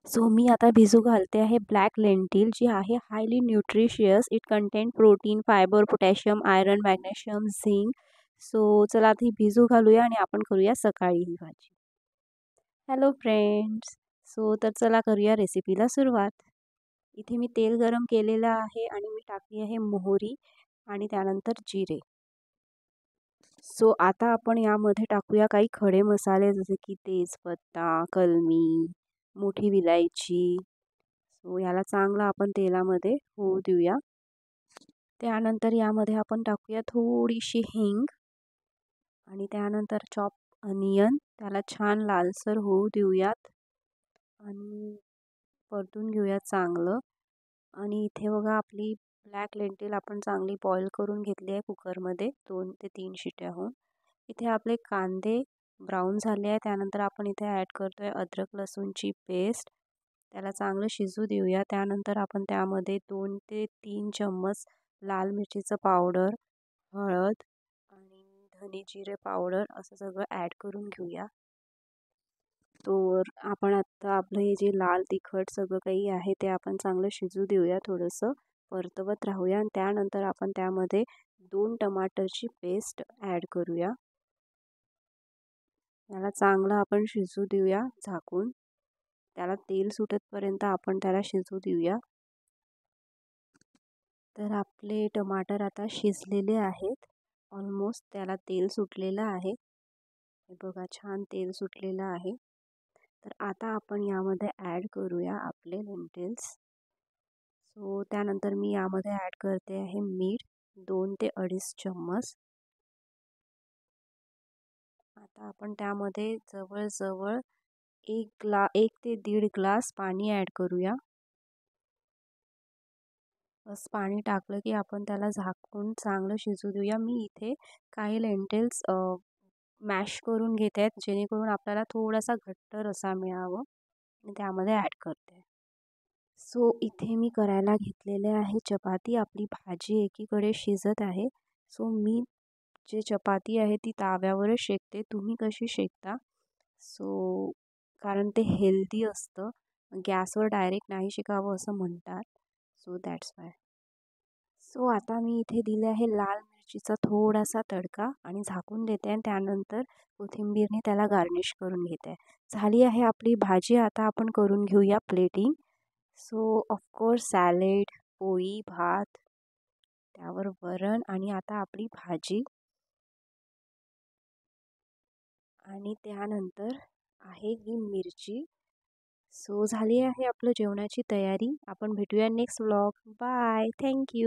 So मी आता भिजू घालते आहे ब्लॅक लेंटिल, जी आहे highly nutritious. It content protein, fibre, potassium, iron, magnesium, zinc. So चला आता ही भिजू घालूया आणि आपण करूया सकाळी ही भाजी. Hello friends. सो तर चला करूया रेसिपीला सुरुवात. इथे मी तेल गरम केलेलं आहे आणि मी टाकली आहे मोहरी आणि त्यानंतर जिरे. सो आता आपण यामध्ये टाकूया काही खडे मसाले, जसे की तेजपत्ता, कलमी, मोठी विलायची. सो याला चांगलं आपण तेलामध्ये होऊ देऊया. त्यानंतर यामध्ये आपण टाकूया थोडीशी हिंग आणि त्यानंतर चॉप अनियन. त्याला छान लालसर होऊ देऊयात आणि परतून घेऊया चांगलं. आणि इथे बघा आपली ब्लॅक लेंटिल आपण चांगली बॉईल करून घेतली आहे कुकरमध्ये 2 ते 3 शिट्या होऊन. इथे आपले कांदे ब्राऊन झाले आहे. त्यानंतर आपण इथे ॲड करतो आहे अद्रक लसूणची पेस्ट. त्याला चांगलं शिजू देऊया. त्यानंतर आपण त्यामध्ये 2 ते 3 चम्मच लाल मिरचीचं पावडर, हळद आणि धने जिरे पावडर असं सगळं ॲड करून घेऊया. तर आपण आत्ता आपलं हे जे लाल तिखट सगळं काही आहे ते आपण चांगलं शिजू देऊया, थोडंसं परतवत राहूया. आणि त्यानंतर आपण त्यामध्ये 2 टमाटरची पेस्ट ॲड करूया. त्याला चांगलं आपण शिजू देऊया झाकून. त्याला तेल सुटेपर्यंत आपण त्याला शिजू देऊया. तर आपले टमाटर आता शिजलेले आहेत. ऑलमोस्ट त्याला तेल सुटलेलं आहे. हे बघा छान तेल सुटलेलं आहे. तर आता आपण यामध्ये ॲड करूया आपले लेंटिल्स. सो त्यानंतर मी यामध्ये ॲड करते आहे मीठ 2 ते 2.5 चम्मच. आता आपण त्यामध्ये जवळजवळ 1 ते 1.5 ग्लास पाणी ॲड करूया. बस पाणी टाकलं की आपण त्याला झाकून चांगलं शिजू देऊया. मी इथे काही लेंटिल्स मॅश करून घेते आहेत, जेणेकरून आपल्याला थोडासा घट्ट रसा मिळावं, आणि त्यामध्ये ॲड करते. सो इथे मी करायला घेतलेले आहे चपाती. आपली भाजी एकीकडे शिजत आहे. सो मी जे चपाती आहे ती ताव्यावरच शेकते. तुम्ही कशी शेकता? सो कारण ते हेल्दी असतं. गॅसवर डायरेक्ट नाही शेकावं असं म्हणतात. So that's why. सो आता मी इथे दिले आहे लाल मिरचीचा थोडासा तडका आणि झाकून देते आणि त्यानंतर कोथिंबीरने त्याला गार्निश करून घेते. झाली आहे आपली भाजी. आता आपण करून घेऊया प्लेटिंग. सो ऑफकोर्स सॅलेड, पोळी, भात, त्यावर वरण आणि आता आपली भाजी. आणि त्यानंतर आहे ही मिरची. सो झाली आहे आपलं जेवणाची तयारी. आपण भेटूया नेक्स्ट व्लॉग. बाय. थँक्यू.